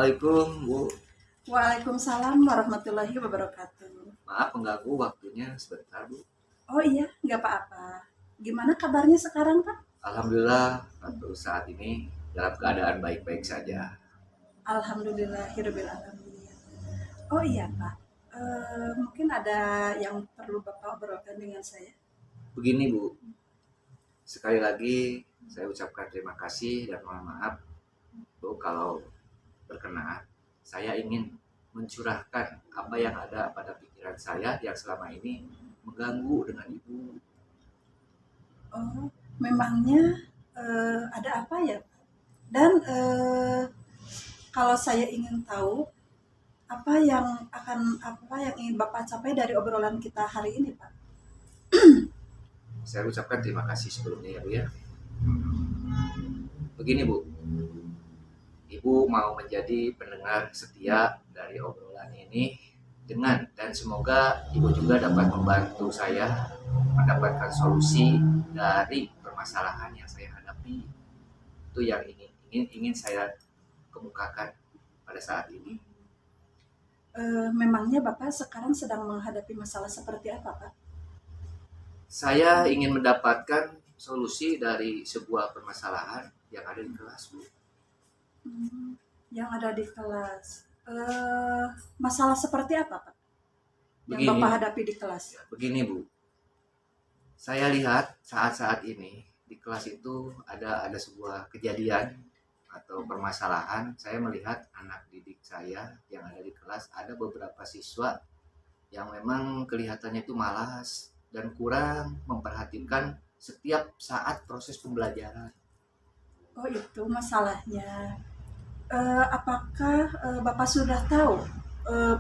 Assalamualaikum, Bu. Waalaikumsalam warahmatullahi wabarakatuh. Maaf mengganggu waktunya sebentar, Bu. Oh iya, nggak apa-apa. Gimana kabarnya sekarang, Pak? Alhamdulillah, untuk saat ini dalam keadaan baik-baik saja. Alhamdulillahirabbil alamin. Oh iya, Pak. Mungkin ada yang perlu Bapak obrolkan dengan saya. Begini, Bu. Sekali lagi saya ucapkan terima kasih dan mohon maaf, Bu, kalau berkenan. Saya ingin mencurahkan apa yang ada pada pikiran saya yang selama ini mengganggu dengan Ibu. Oh, memangnya ada apa ya, Pak? Dan kalau saya ingin tahu apa yang ingin Bapak capai dari obrolan kita hari ini, Pak? Saya ucapkan terima kasih sebelumnya ya, Bu ya. Begini, Bu. Ibu mau menjadi pendengar setia dari obrolan ini dan semoga Ibu juga dapat membantu saya mendapatkan solusi dari permasalahan yang saya hadapi. Itu yang ingin saya kemukakan pada saat ini. Memangnya Bapak sekarang sedang menghadapi masalah seperti apa, Pak? Saya ingin mendapatkan solusi dari sebuah permasalahan yang ada di kelas, Bu. Yang ada di kelas. Masalah seperti apa, Pak? Yang Begini, Bapak hadapi di kelas? begini, Bu. Saya lihat saat-saat ini di kelas itu ada sebuah kejadian atau permasalahan. Saya melihat anak didik saya yang ada di kelas, ada beberapa siswa yang memang kelihatannya itu malas dan kurang memperhatikan setiap saat proses pembelajaran. Oh, itu masalahnya. Apakah Bapak sudah tahu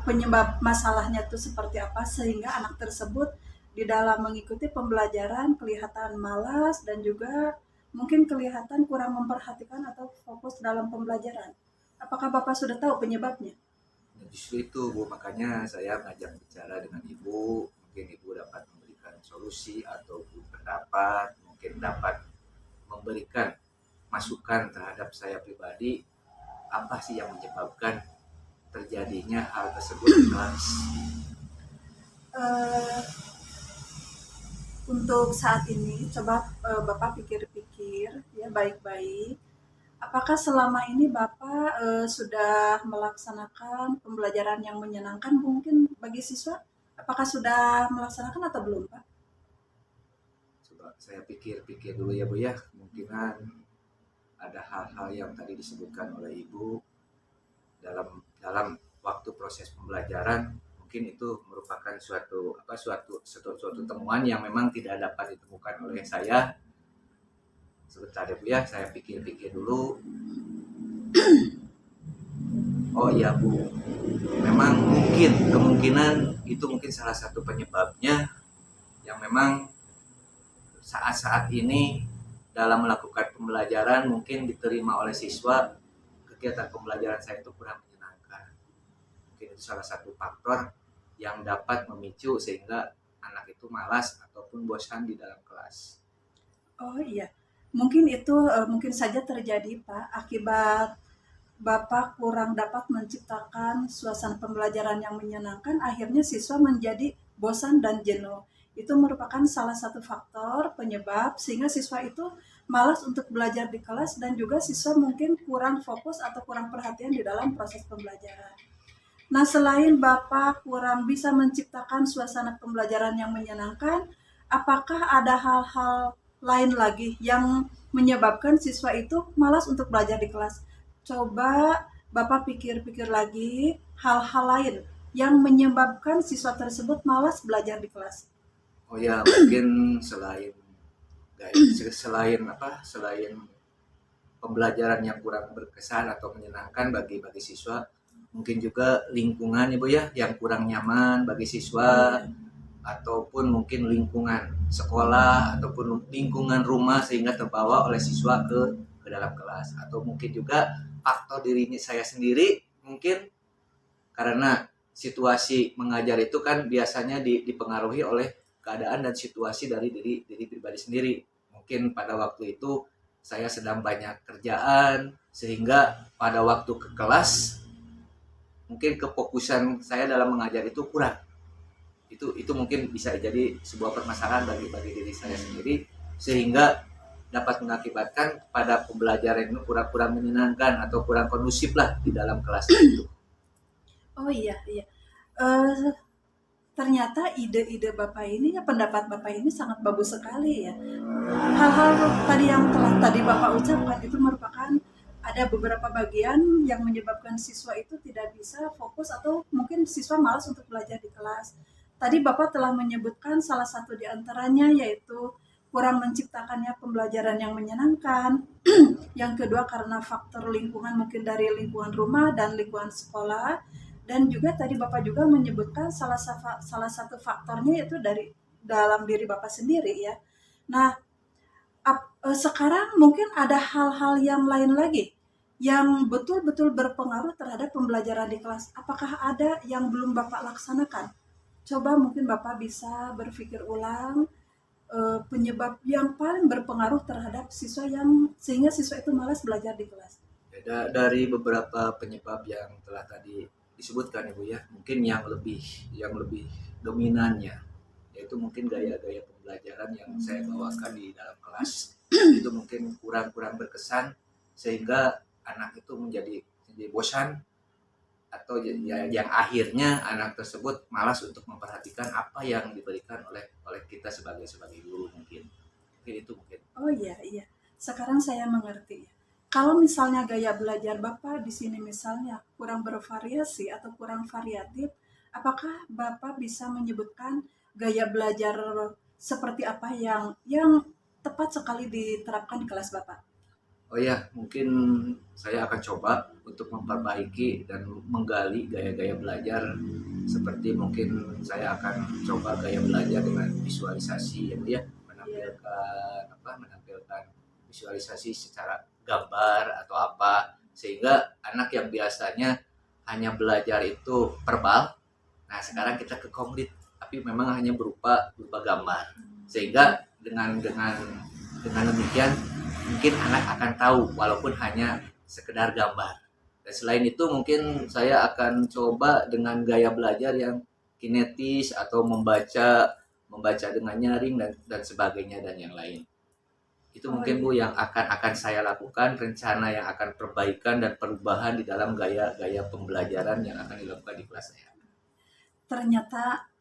penyebab masalahnya itu seperti apa sehingga anak tersebut di dalam mengikuti pembelajaran kelihatan malas dan juga mungkin kelihatan kurang memperhatikan atau fokus dalam pembelajaran? Apakah Bapak sudah tahu penyebabnya? Dan justru itu, Bu, makanya saya ngajak bicara dengan Ibu. Mungkin Ibu dapat memberikan solusi ataupun pendapat, mungkin dapat memberikan masukan terhadap saya pribadi, apa sih yang menyebabkan terjadinya hal tersebut di kelas. Eh, untuk saat ini coba Bapak pikir-pikir ya baik-baik. Apakah selama ini Bapak sudah melaksanakan pembelajaran yang menyenangkan mungkin bagi siswa? Apakah sudah melaksanakan atau belum, Pak? Coba saya pikir-pikir dulu ya, Bu ya. Kemungkinan ada hal-hal yang tadi disebutkan oleh Ibu dalam waktu proses pembelajaran, mungkin itu merupakan suatu temuan yang memang tidak dapat ditemukan oleh saya. Sebentar ya, Bu ya, saya pikir-pikir dulu. Oh iya, Bu, memang kemungkinan itu mungkin salah satu penyebabnya yang memang saat-saat ini dalam melakukan pembelajaran mungkin diterima oleh siswa kegiatan pembelajaran saya itu kurang menyenangkan. Mungkin itu salah satu faktor yang dapat memicu sehingga anak itu malas ataupun bosan di dalam kelas. Oh iya, mungkin itu mungkin saja terjadi Pak akibat Bapak kurang dapat menciptakan suasana pembelajaran yang menyenangkan, akhirnya siswa menjadi bosan dan jenuh. Itu merupakan salah satu faktor penyebab sehingga siswa itu malas untuk belajar di kelas dan juga siswa mungkin kurang fokus atau kurang perhatian di dalam proses pembelajaran. Nah, selain Bapak kurang bisa menciptakan suasana pembelajaran yang menyenangkan, apakah ada hal-hal lain lagi yang menyebabkan siswa itu malas untuk belajar di kelas? Coba Bapak pikir-pikir lagi hal-hal lain yang menyebabkan siswa tersebut malas belajar di kelas. Oh ya, mungkin selain pembelajaran yang kurang berkesan atau menyenangkan bagi siswa, mungkin juga lingkungan Ibu ya yang kurang nyaman bagi siswa, ataupun mungkin lingkungan sekolah ataupun lingkungan rumah sehingga terbawa oleh siswa ke dalam kelas, atau mungkin juga faktor dirinya saya sendiri, mungkin karena situasi mengajar itu kan biasanya dipengaruhi oleh keadaan dan situasi dari diri pribadi sendiri. Mungkin pada waktu itu saya sedang banyak kerjaan sehingga pada waktu ke kelas mungkin kefokusan saya dalam mengajar itu kurang. Itu mungkin bisa jadi sebuah permasalahan bagi diri saya sendiri, sehingga dapat mengakibatkan pada pembelajaran itu kurang menyenangkan atau kurang kondusif lah di dalam kelas itu. Oh iya, iya. Eh, Ternyata ide-ide Bapak ini, ya pendapat Bapak ini sangat bagus sekali ya. Hal-hal tadi yang telah tadi Bapak ucapkan itu merupakan ada beberapa bagian yang menyebabkan siswa itu tidak bisa fokus atau mungkin siswa malas untuk belajar di kelas. Tadi Bapak telah menyebutkan salah satu di antaranya yaitu kurang menciptakannya pembelajaran yang menyenangkan. Yang kedua karena faktor lingkungan mungkin dari lingkungan rumah dan lingkungan sekolah. Dan juga tadi Bapak juga menyebutkan salah satu faktornya yaitu dari dalam diri Bapak sendiri ya. Nah, sekarang mungkin ada hal-hal yang lain lagi yang betul-betul berpengaruh terhadap pembelajaran di kelas. Apakah ada yang belum Bapak laksanakan? Coba mungkin Bapak bisa berpikir ulang penyebab yang paling berpengaruh terhadap siswa yang sehingga siswa itu malas belajar di kelas. Dari beberapa penyebab yang telah tadi disebutkan Ibu ya, mungkin yang lebih dominannya yaitu mungkin gaya-gaya pembelajaran yang saya bawakan di dalam kelas itu mungkin kurang berkesan, sehingga anak itu menjadi bosan, atau yang akhirnya anak tersebut malas untuk memperhatikan apa yang diberikan oleh kita sebagai guru mungkin itu mungkin. Oh iya, iya. Sekarang saya mengerti. Kalau misalnya gaya belajar Bapak di sini misalnya kurang bervariasi atau kurang variatif, apakah Bapak bisa menyebutkan gaya belajar seperti apa yang tepat sekali diterapkan di kelas Bapak? Oh ya, mungkin saya akan coba untuk memperbaiki dan menggali gaya-gaya belajar, seperti mungkin saya akan coba gaya belajar dengan visualisasi ya Bu ya, Iya. menampilkan visualisasi secara gambar atau apa, sehingga anak yang biasanya hanya belajar itu verbal, nah sekarang kita ke konkret tapi memang hanya berupa gambar, sehingga dengan demikian mungkin anak akan tahu walaupun hanya sekedar gambar. Dan selain itu mungkin saya akan coba dengan gaya belajar yang kinetis atau membaca dengan nyaring dan sebagainya dan yang lain. Itu Oh mungkin iya. Bu yang akan saya lakukan, rencana yang akan perbaikan dan perubahan di dalam gaya-gaya pembelajaran yang akan dilakukan di kelas saya. Ternyata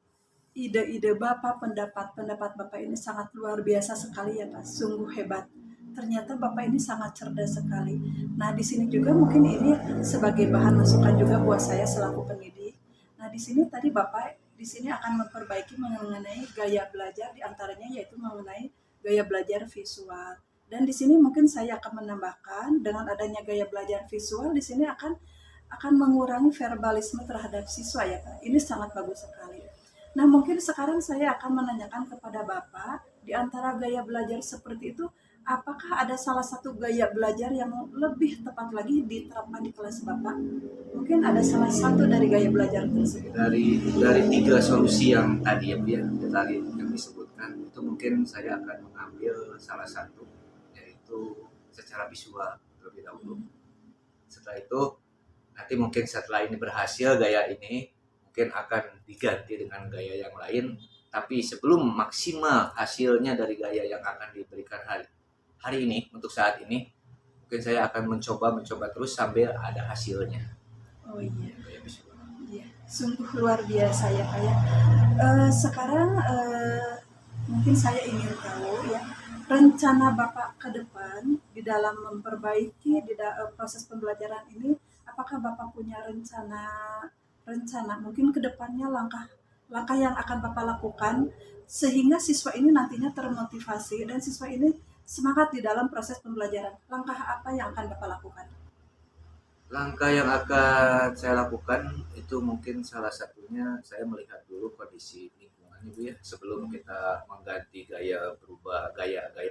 ide-ide Bapak, pendapat-pendapat Bapak ini sangat luar biasa sekali ya Pak, sungguh hebat. Ternyata Bapak ini sangat cerdas sekali. Nah, di sini juga mungkin ini sebagai bahan masukan juga buat saya selaku pendidik. Nah, di sini tadi Bapak di sini akan memperbaiki mengenai gaya belajar di antaranya yaitu mengenai gaya belajar visual. Dan di sini mungkin saya akan menambahkan dengan adanya gaya belajar visual di sini akan mengurangi verbalisme terhadap siswa ya Pak. Ini sangat bagus sekali. Nah, mungkin sekarang saya akan menanyakan kepada Bapak, di antara gaya belajar seperti itu, apakah ada salah satu gaya belajar yang lebih tepat lagi diterapkan di kelas Bapak? Mungkin ada salah satu dari gaya belajar tersebut. Dari tiga solusi yang tadi ya Bu ya, tadi yang disebutkan itu mungkin saya akan mengambil salah satu, yaitu secara visual terlebih dahulu. Setelah itu nanti mungkin setelah ini berhasil gaya ini mungkin akan diganti dengan gaya yang lain, tapi sebelum maksimal hasilnya dari gaya yang akan diberikan hari ini untuk saat ini, mungkin saya akan mencoba terus sambil ada hasilnya. Oh iya, Gaya visual. iya. Sungguh luar biasa ya Pak ya. Sekarang mungkin saya ingin tahu ya, rencana Bapak ke depan di dalam memperbaiki proses pembelajaran ini, apakah Bapak punya rencana mungkin ke depannya langkah yang akan Bapak lakukan sehingga siswa ini nantinya termotivasi dan siswa ini semangat di dalam proses pembelajaran. Langkah apa yang akan Bapak lakukan? Langkah yang akan saya lakukan itu mungkin salah satunya saya melihat dulu kondisi lingkungan Ibu ya. Sebelum kita mengganti gaya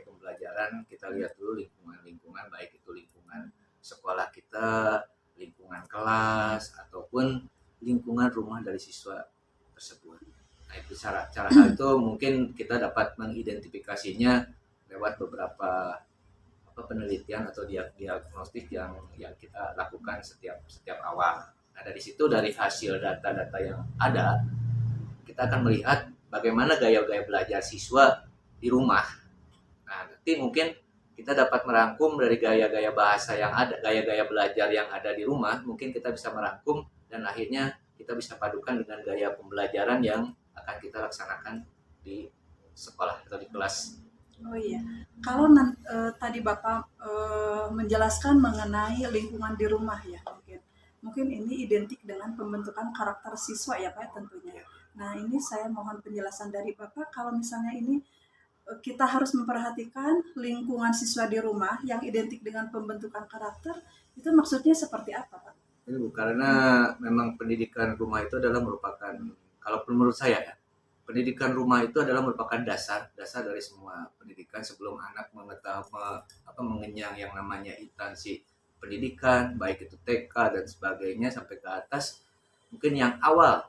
pembelajaran, kita lihat dulu lingkungan baik itu lingkungan sekolah kita, lingkungan kelas ataupun lingkungan rumah dari siswa tersebut. Nah, itu cara hal itu mungkin kita dapat mengidentifikasinya lewat beberapa penelitian atau diagnostik yang kita lakukan setiap awal. Nah, Nah, dari situ dari hasil data-data yang ada, kita akan melihat bagaimana gaya-gaya belajar siswa di rumah. Nah, nanti mungkin kita dapat merangkum dari gaya-gaya bahasa yang ada, gaya-gaya belajar yang ada di rumah, mungkin kita bisa merangkum dan akhirnya kita bisa padukan dengan gaya pembelajaran yang akan kita laksanakan di sekolah atau di kelas. Oh iya, kalau tadi Bapak menjelaskan mengenai lingkungan di rumah ya, mungkin ini identik dengan pembentukan karakter siswa ya Pak tentunya. Nah ini saya mohon penjelasan dari Bapak kalau misalnya ini kita harus memperhatikan lingkungan siswa di rumah yang identik dengan pembentukan karakter, itu maksudnya seperti apa Pak? Ini karena memang pendidikan rumah itu adalah merupakan, kalau menurut saya ya, pendidikan rumah itu adalah merupakan dasar dari semua pendidikan sebelum anak mengenyang yang namanya instansi pendidikan, baik itu TK dan sebagainya sampai ke atas. Mungkin yang awal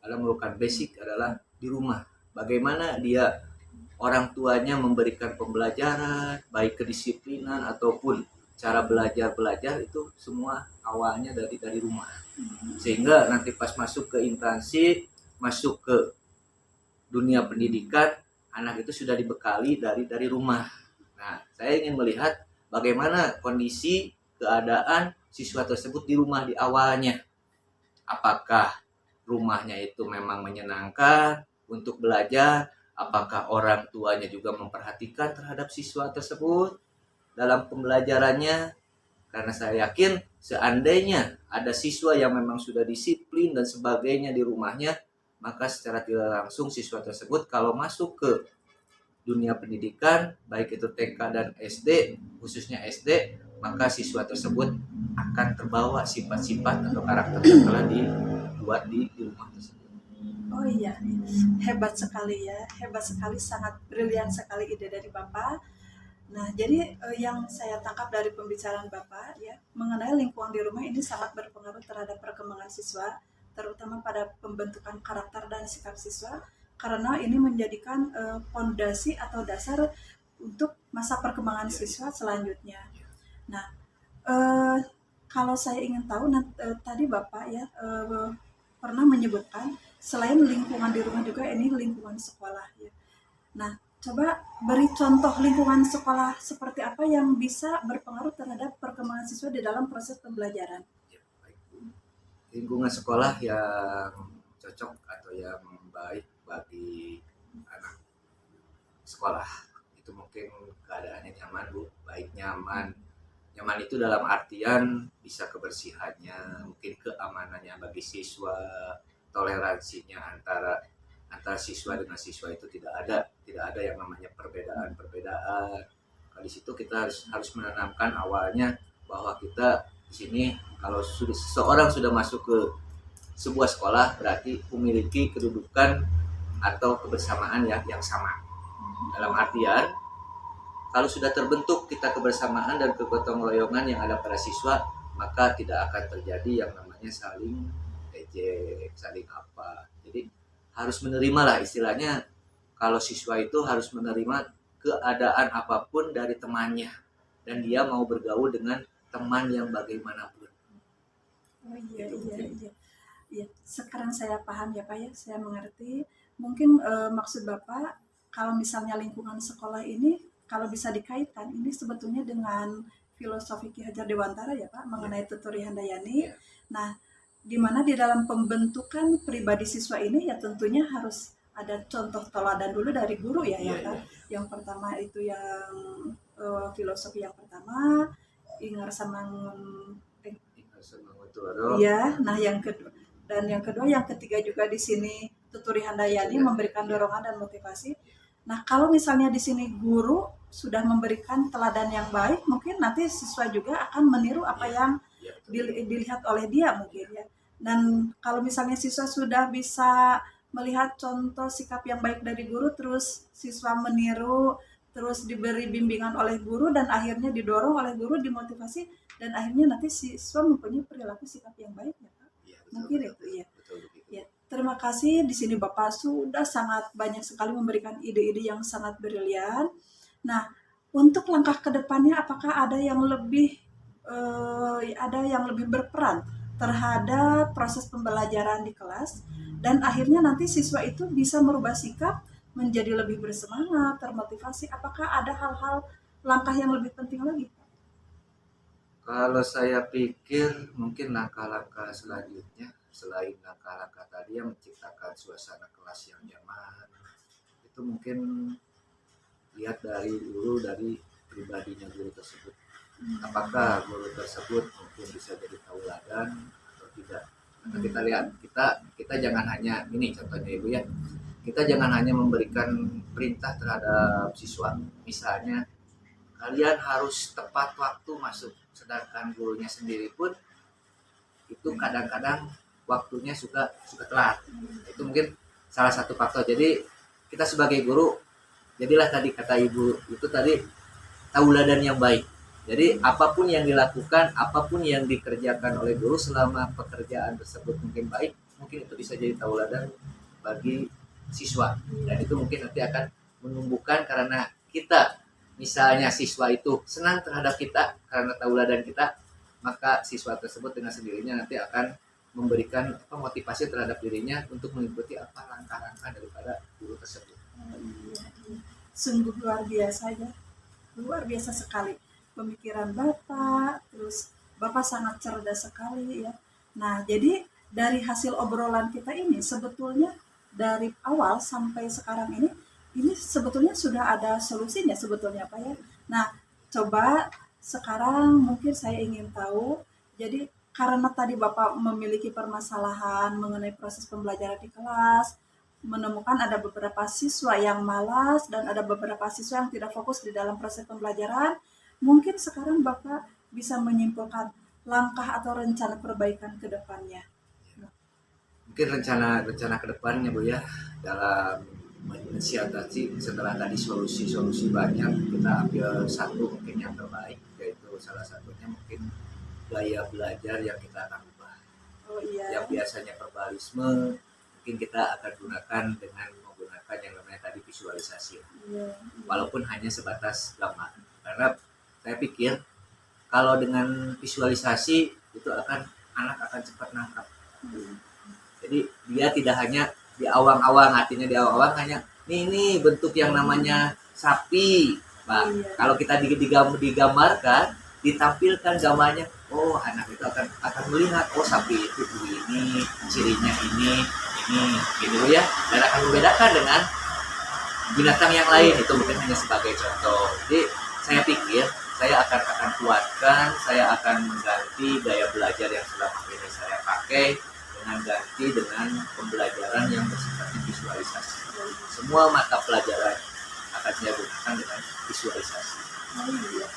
adalah merupakan basic adalah di rumah. Bagaimana dia orang tuanya memberikan pembelajaran, baik kedisiplinan ataupun cara belajar itu semua awalnya dari rumah. Sehingga nanti pas masuk ke instansi, masuk ke dunia pendidikan, anak itu sudah dibekali dari rumah. Nah, saya ingin melihat bagaimana kondisi keadaan siswa tersebut di rumah di awalnya. Apakah rumahnya itu memang menyenangkan untuk belajar? Apakah orang tuanya juga memperhatikan terhadap siswa tersebut dalam pembelajarannya? Karena saya yakin seandainya ada siswa yang memang sudah disiplin dan sebagainya di rumahnya, maka secara tidak langsung siswa tersebut kalau masuk ke dunia pendidikan, baik itu TK dan SD, khususnya SD, maka siswa tersebut akan terbawa sifat-sifat atau karakter yang telah dibuat di rumah tersebut. Oh iya, hebat sekali ya, hebat sekali, sangat brilian sekali ide dari Bapak. Nah, jadi yang saya tangkap dari pembicaraan Bapak ya, mengenai lingkungan di rumah ini sangat berpengaruh terhadap perkembangan siswa, terutama pada pembentukan karakter dan sikap siswa, karena ini menjadikan fondasi atau dasar untuk masa perkembangan siswa selanjutnya. Nah, kalau saya ingin tahu, tadi Bapak ya pernah menyebutkan selain lingkungan di rumah juga ini lingkungan sekolah ya. Nah, coba beri contoh lingkungan sekolah seperti apa yang bisa berpengaruh terhadap perkembangan siswa di dalam proses pembelajaran. Lingkungan sekolah yang cocok atau yang baik bagi anak sekolah itu mungkin keadaannya nyaman Bu, baik nyaman itu dalam artian bisa kebersihannya, mungkin keamanannya bagi siswa, toleransinya antara siswa dengan siswa itu tidak ada yang namanya perbedaan. Nah, di situ kita harus menanamkan awalnya bahwa kita di sini kalau seseorang sudah masuk ke sebuah sekolah berarti memiliki kedudukan atau kebersamaan yang sama. Dalam artian kalau sudah terbentuk kita kebersamaan dan kegotong royongan yang ada pada siswa, maka tidak akan terjadi yang namanya saling ejek, saling apa. Jadi harus menerima lah istilahnya, kalau siswa itu harus menerima keadaan apapun dari temannya dan dia mau bergaul dengan teman yang bagaimanapun. Oh iya. Ya, sekarang saya paham ya Pak ya, saya mengerti. Mungkin maksud Bapak kalau misalnya lingkungan sekolah ini kalau bisa dikaitkan ini sebetulnya dengan filosofi Ki Hajar Dewantara ya Pak mengenai Tuturi Handayani. Nah, di mana di dalam pembentukan pribadi siswa ini ya tentunya harus ada contoh teladan dulu dari guru ya Pak. Yang pertama itu yang filosofi yang pertama Ingar Samangun ya, nah yang kedua dan yang ketiga juga di sini Tuturi Handayani memberikan dorongan dan motivasi. Nah, kalau misalnya di sini guru sudah memberikan teladan yang baik, mungkin nanti siswa juga akan meniru apa yang dilihat oleh dia mungkin ya. Dan kalau misalnya siswa sudah bisa melihat contoh sikap yang baik dari guru, terus siswa meniru, terus diberi bimbingan oleh guru dan akhirnya didorong oleh guru, dimotivasi dan akhirnya nanti siswa mempunyai perilaku sikap yang baik ya Pak. Mungkin itu ya. Terima kasih, di sini Bapak sudah sangat banyak sekali memberikan ide-ide yang sangat brilian. Nah, untuk langkah ke depannya apakah ada yang lebih berperan terhadap proses pembelajaran di kelas, dan akhirnya nanti siswa itu bisa merubah sikap menjadi lebih bersemangat, termotivasi. Apakah ada hal-hal langkah yang lebih penting lagi? Kalau saya pikir mungkin langkah-langkah selanjutnya selain langkah-langkah tadi yang menciptakan suasana kelas yang nyaman, itu mungkin lihat dari pribadinya guru tersebut. Apakah guru tersebut mungkin bisa jadi tauladan atau tidak? Karena kita lihat, kita jangan hanya ini contohnya ibu ya, kita jangan hanya memberikan perintah terhadap siswa. Misalnya kalian harus tepat waktu masuk, sedangkan gurunya sendiri pun itu kadang-kadang waktunya suka telat. Itu mungkin salah satu faktor. Jadi kita sebagai guru, jadilah tadi kata ibu itu tadi tauladan yang baik. Jadi apapun yang dilakukan, apapun yang dikerjakan oleh guru selama pekerjaan tersebut mungkin baik, mungkin itu bisa jadi tauladan bagi siswa. Dan itu mungkin nanti akan menumbuhkan, karena kita misalnya siswa itu senang terhadap kita karena tauladan kita, maka siswa tersebut dengan sendirinya nanti akan memberikan motivasi terhadap dirinya untuk mengikuti apa langkah-langkah daripada guru tersebut. Sungguh luar biasa ya, luar biasa sekali pemikiran Bapak, terus Bapak sangat cerdas sekali ya. Nah, jadi dari hasil obrolan kita ini sebetulnya dari awal sampai sekarang ini sebetulnya sudah ada solusinya sebetulnya Pak ya. Nah, coba sekarang mungkin saya ingin tahu, jadi karena tadi Bapak memiliki permasalahan mengenai proses pembelajaran di kelas, menemukan ada beberapa siswa yang malas dan ada beberapa siswa yang tidak fokus di dalam proses pembelajaran. Mungkin sekarang Bapak bisa menyimpulkan langkah atau rencana perbaikan ke depannya. Mungkin rencana ke depannya Bu ya, dalam mensiasati setelah tadi solusi banyak, kita ambil satu mungkin yang terbaik, yaitu salah satunya mungkin gaya belajar yang kita akan ubah. Oh iya. Yang biasanya verbalisme, mungkin kita akan gunakan dengan menggunakan yang namanya tadi visualisasi. Iya. Walaupun hanya sebatas gambar. Karena saya pikir kalau dengan visualisasi itu anak akan cepat nangkap. Jadi dia tidak hanya di awang-awang, artinya di awang-awang hanya ini bentuk yang namanya sapi. Bah, kalau kita digambarkan, ditampilkan gambarnya, oh anak itu akan melihat, oh sapi itu ini, cirinya ini, gitu ya. Dan akan membedakan dengan binatang yang lain. Itu mungkin hanya sebagai contoh. Jadi saya pikir saya akan kuatkan, saya akan mengganti gaya belajar yang selama ini saya pakai dengan ganti dengan pembelajaran yang bersifatnya visualisasi. Semua mata pelajaran akan saya gunakan dengan visualisasi. Oh iya,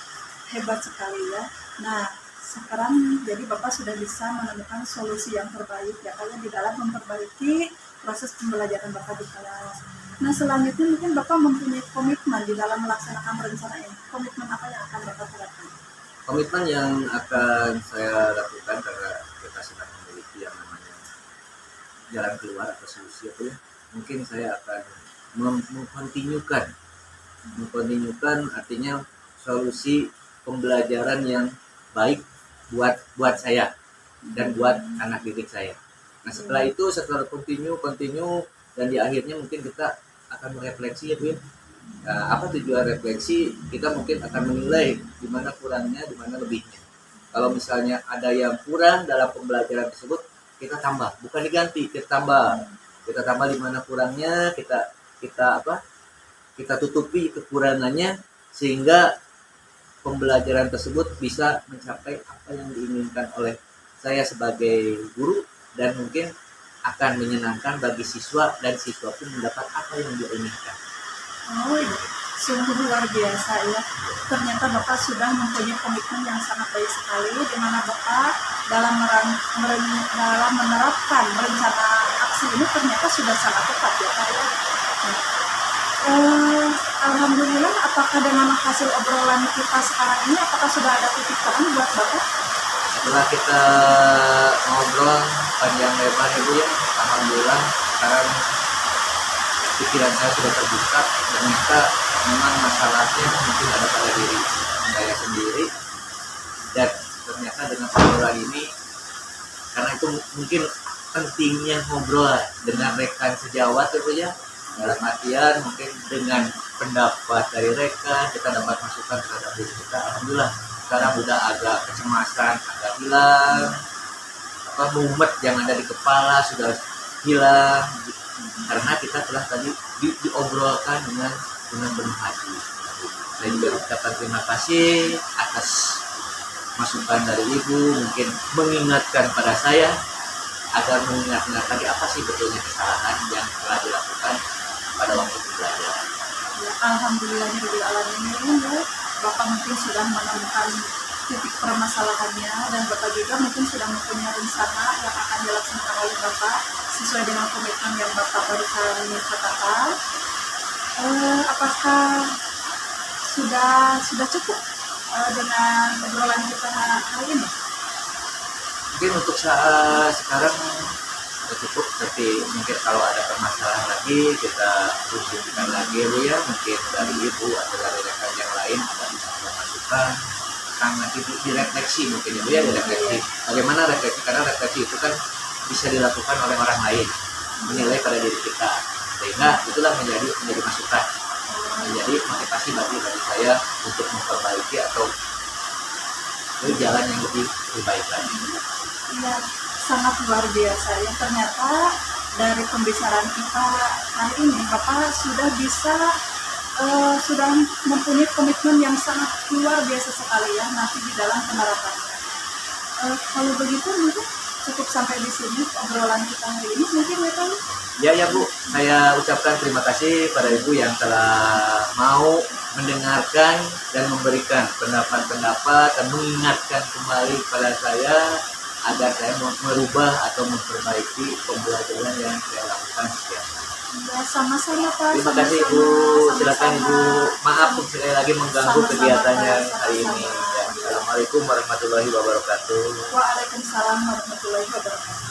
hebat sekali ya. Nah, sekarang jadi Bapak sudah bisa menemukan solusi yang terbaik ya Pak ya, di dalam memperbaiki proses pembelajaran Bapak di kelas. Nah, selanjutnya mungkin Bapak mempunyai komitmen di dalam melaksanakan rencana ini. Komitmen apa yang akan Bapak terapkan? Komitmen yang akan saya lakukan karena kita sudah memiliki yang namanya jalan keluar atau solusi itu ya, mungkin saya akan mengkontinyukan artinya solusi pembelajaran yang baik buat saya dan buat anak didik saya. Nah setelah itu, setelah continue dan di akhirnya mungkin kita akan merefleksi ya Bu. Nah, apa tujuan refleksi? Kita mungkin akan menilai di mana kurangnya, di mana lebihnya. Kalau misalnya ada yang kurang dalam pembelajaran tersebut, kita tambah, bukan diganti, kita tambah di mana kurangnya, kita tutupi kekurangannya sehingga pembelajaran tersebut bisa mencapai apa yang diinginkan oleh saya sebagai guru, dan mungkin akan menyenangkan bagi siswa, dan siswa pun mendapat apa yang dia inginkan. Oh iya, sungguh luar biasa ya. Ternyata Bapak sudah mempunyai komitmen yang sangat baik sekali, di mana Bapak dalam menerapkan rencana aksi ini ternyata sudah sangat tepat ya Pak ya. Alhamdulillah, apakah dengan hasil obrolan kita sekarang ini, apakah sudah ada titik terang buat Bapak? Setelah kita ngobrol panjang lebar Ibu ya, alhamdulillah sekarang pikiran saya sudah terbuka. Ternyata memang masalahnya mungkin ada pada diri saya sendiri, dan ternyata dengan obrolan ini karena itu mungkin pentingnya ngobrol dengan rekan sejawat itu ya, dalam artian mungkin dengan pendapat dari rekan kita dapat masukan terhadap diri kita. Alhamdulillah sekarang udah agak kecemasan agak hilang, apa mumet yang ada di kepala sudah hilang karena kita telah tadi diobrolkan dengan penuh hati. Saya juga ucapkan terima kasih atas masukan dari ibu, mungkin mengingatkan pada saya agar mengingat-ingat lagi apa sih betulnya kesalahan yang telah dilakukan pada waktu pembelajaran. Ya, alhamdulillahirobbilalamin ya, Bapak mungkin sudah menemukan titik permasalahannya dan Bapak juga mungkin sudah mempunyai rencana yang akan dilaksanakan oleh Bapak sesuai dengan komitmen yang Bapak barusan katakan. Apakah sudah cukup dengan obrolan kita kali ini? Mungkin untuk saat sekarang sudah cukup, tapi mungkin kalau ada permasalahan lagi kita hubungkan lagi Bu ya, mungkin dari ibu atau dari rekan yang lain ada bisa masukan tentang nanti direfleksi mungkin ya Bu ya, direfleksi. Bagaimana refleksi? Karena refleksi itu kan bisa dilakukan oleh orang lain, menilai pada diri kita, sehingga itulah menjadi masukan, menjadi motivasi bagi saya untuk memperbaiki atau ke jalan yang lebih baik lagi. Ya, sangat luar biasa ya, ternyata dari pembicaraan kita hari ini Bapak sudah bisa sudah mempunyai komitmen yang sangat luar biasa sekali ya nanti di dalam penerapannya. Kalau begitu mungkin cukup sampai di sini obrolan kita hari ini mungkin ya Pak. Ya Bu, saya ucapkan terima kasih pada Ibu yang telah mau mendengarkan dan memberikan pendapat-pendapat dan mengingatkan kembali pada saya agar saya merubah atau memperbaiki pembelajaran yang saya lakukan setiap hari. Ya, sama-sama Pak. Terima kasih Ibu, silakan Ibu. Maaf sekali lagi mengganggu kegiatannya hari ini. Ya, Assalamualaikum warahmatullahi wabarakatuh. Waalaikumsalam warahmatullahi wabarakatuh.